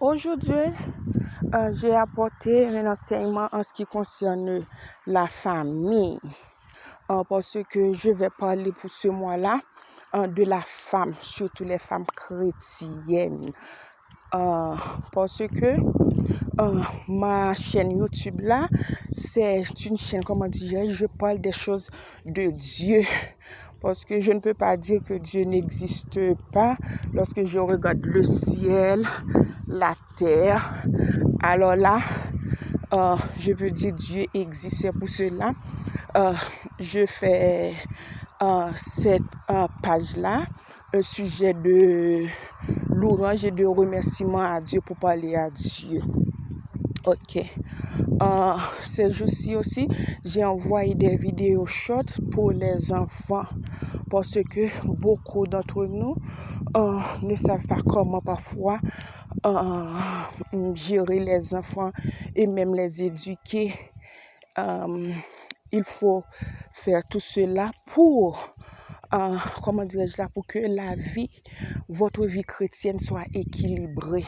Aujourd'hui, j'ai apporté un enseignement en ce qui concerne la famille, parce que je vais parler pour ce mois-là de la femme, surtout les femmes chrétiennes, parce que ma chaîne YouTube là, c'est une chaîne, comment dire, je parle des choses de Dieu. Parce que je ne peux pas dire que Dieu n'existe pas lorsque je regarde le ciel, la terre. Alors là, je peux dire Dieu existe. C'est pour cela, je fais cette page-là, un sujet de louange et de remerciement à Dieu pour parler à Dieu. Ok. Ces jours-ci aussi, j'ai envoyé des vidéos short pour les enfants parce que beaucoup d'entre nous ne savent pas comment parfois gérer les enfants et même les éduquer. Il faut faire tout cela pour pour que votre vie chrétienne soit équilibrée.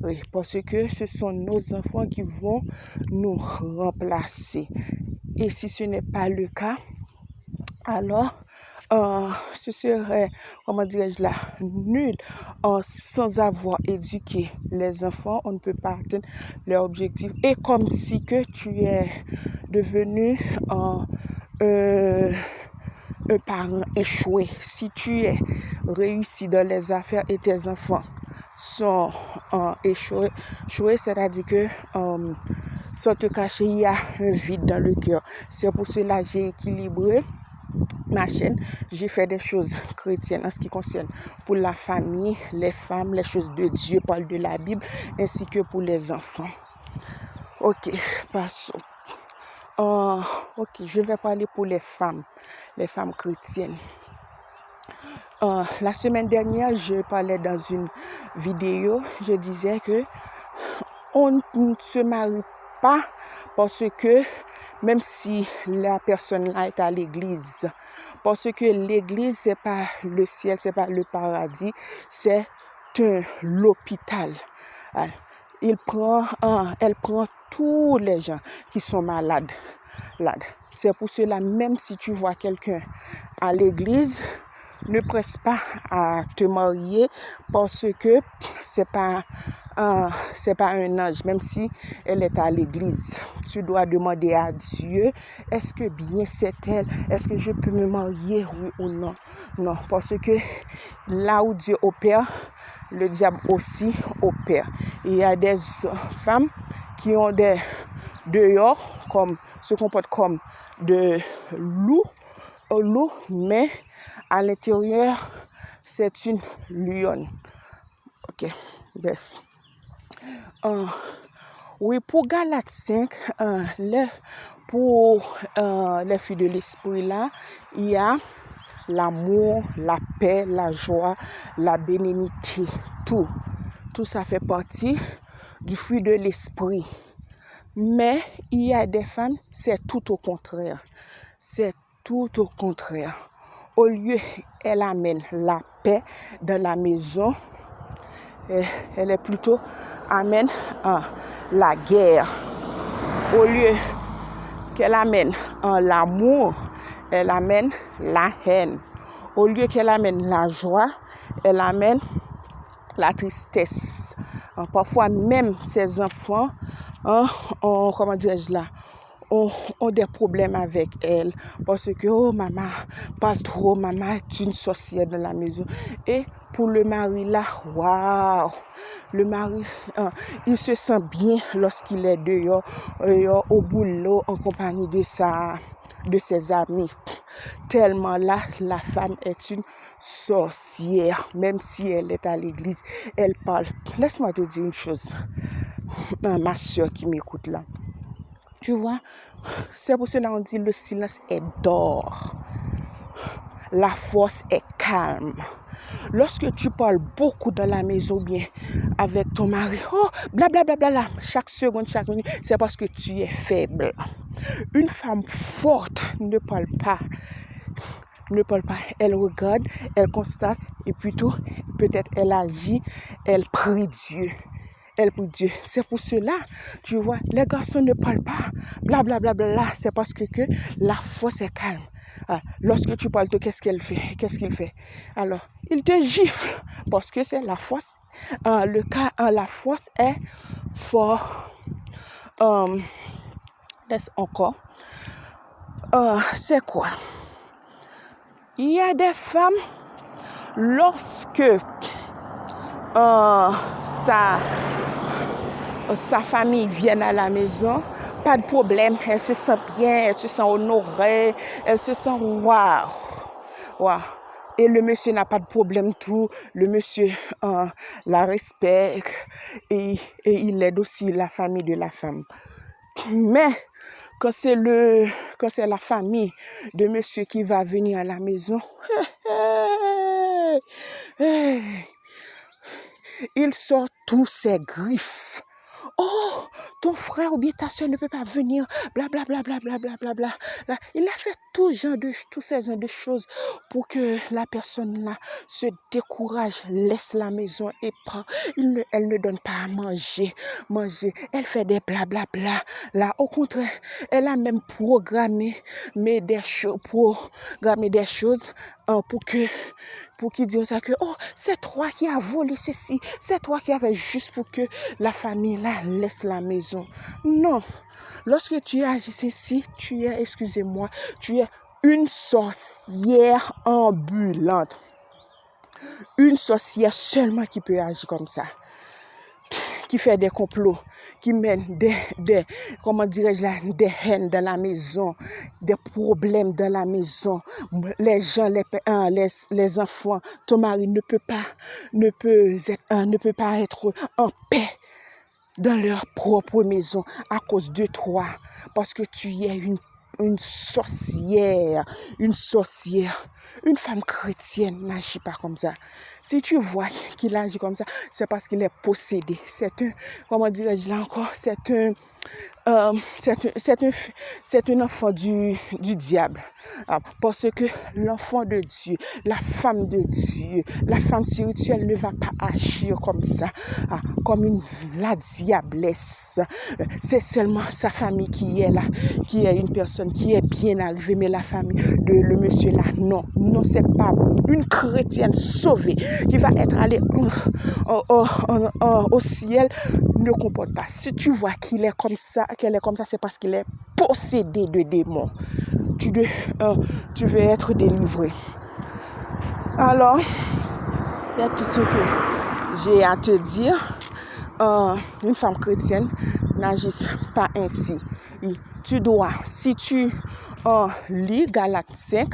Oui, parce que ce sont nos enfants qui vont nous remplacer. Et si ce n'est pas le cas, alors ce serait, nul. Sans avoir éduqué les enfants, on ne peut pas atteindre leur objectif. Et comme si que tu es devenu un parent échoué. Si tu es réussi dans les affaires et tes enfants sont échoués, c'est-à-dire que sans te cacher, il y a un vide dans le cœur. C'est pour cela que j'ai équilibré ma chaîne. J'ai fait des choses chrétiennes en ce qui concerne pour la famille, les femmes, les choses de Dieu, parle de la Bible, ainsi que pour les enfants. Ok, passons. Je vais parler pour les femmes chrétiennes. La semaine dernière, je parlais dans une vidéo, je disais que on ne se marie pas parce que même si la personne là est à l'église, parce que l'église c'est pas le ciel, c'est pas le paradis, c'est l'hôpital. Elle prend tous les gens qui sont malades. C'est pour cela, même si tu vois quelqu'un à l'église, ne presse pas à te marier parce que c'est pas un ange, même si elle est à l'église. Tu dois demander à Dieu, est-ce que bien c'est elle? Est-ce que je peux me marier, oui ou non? Non, parce que là où Dieu opère, le diable aussi opère. Il y a des femmes qui ont des dehors, se comportent comme de loups, mais à l'intérieur, c'est une lionne. Ok, bref. Oui, pour Galates 5, pour les fruits de l'esprit là, il y a l'amour, la paix, la joie, la bénignité, tout ça fait partie du fruit de l'esprit. Mais il y a des femmes, c'est tout au contraire. Au lieu, elle amène la paix dans la maison, elle est plutôt amène la guerre. Au lieu qu'elle amène l'amour, elle amène la haine. Au lieu qu'elle amène la joie, elle amène la tristesse. Parfois même ses enfants ont des problèmes avec elle parce que maman pas trop, maman est une sorcière dans la maison. Et pour le mari là, waouh, le mari il se sent bien lorsqu'il est dehors au boulot en compagnie de ses amis. Tellement là, la femme est une sorcière, même si elle est à l'église, elle parle. Laisse-moi te dire une chose, ma soeur qui m'écoute là. Tu vois, c'est pour cela qu'on dit le silence est d'or. La force est calme. Lorsque tu parles beaucoup dans la maison, bien avec ton mari, blablabla, chaque seconde, chaque minute, c'est parce que tu es faible. Une femme forte ne parle pas. Elle regarde, elle constate et plutôt peut-être elle agit, elle prie Dieu. elle pour Dieu. C'est pour cela, tu vois, les garçons ne parlent pas, blablabla, bla, bla, bla. C'est parce que la force est calme. Lorsque tu parles de qu'est-ce qu'il fait? Alors, il te gifle parce que c'est la force. La force est fort. Laisse encore. C'est quoi? Il y a des femmes, lorsque sa famille vient à la maison, pas de problème, elle se sent bien, elle se sent honorée, elle se sent waouh. Et le monsieur n'a pas de problème tout, le monsieur la respecte et il aide aussi la famille de la femme. Mais quand c'est la famille de monsieur qui va venir à la maison, il sort tous ses griffes. Oh, ton frère ou bien ta soeur ne peut pas venir, blablabla, blablabla. Il a fait tous ces genres de choses pour que la personne-là se décourage, laisse la maison et prend. Elle ne donne pas à manger. Elle fait des blablabla. Là, au contraire, elle a même programmé des choses pour qu'ils disent ça que c'est toi qui as volé ceci, c'est toi qui avais juste pour que la famille là laisse la maison. Non, lorsque tu agis ceci, tu es une sorcière ambulante, une sorcière seulement qui peut agir comme ça, qui fait des complots, qui mène des haines dans la maison, des problèmes dans la maison. Les gens, les enfants, ton mari ne peut pas être en paix dans leur propre maison à cause de toi, parce que tu es une sorcière. Une femme chrétienne n'agit pas comme ça. Si tu vois qu'il agit comme ça, c'est parce qu'il est possédé. C'est un enfant du diable. Parce que l'enfant de Dieu, la femme de Dieu, la femme spirituelle ne va pas agir comme ça, comme la diablesse. C'est seulement sa famille qui est là, qui est une personne qui est bien arrivée, mais la famille de le monsieur là, non, c'est pas bon. Une chrétienne sauvée qui va être allée au ciel ne comporte pas. Si tu vois qu'elle est comme ça, c'est parce qu'il est possédé de démons. Tu veux être délivré. Alors, c'est tout ce que j'ai à te dire. Une femme chrétienne n'agit pas ainsi. Tu dois, si tu lis Galates 5,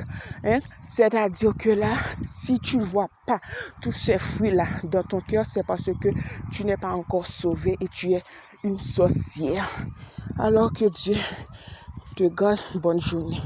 c'est-à-dire que là, si tu ne vois pas tous ces fruits-là dans ton cœur, c'est parce que tu n'es pas encore sauvé et tu es une sorcière. Alors que Dieu te garde. Bonne journée.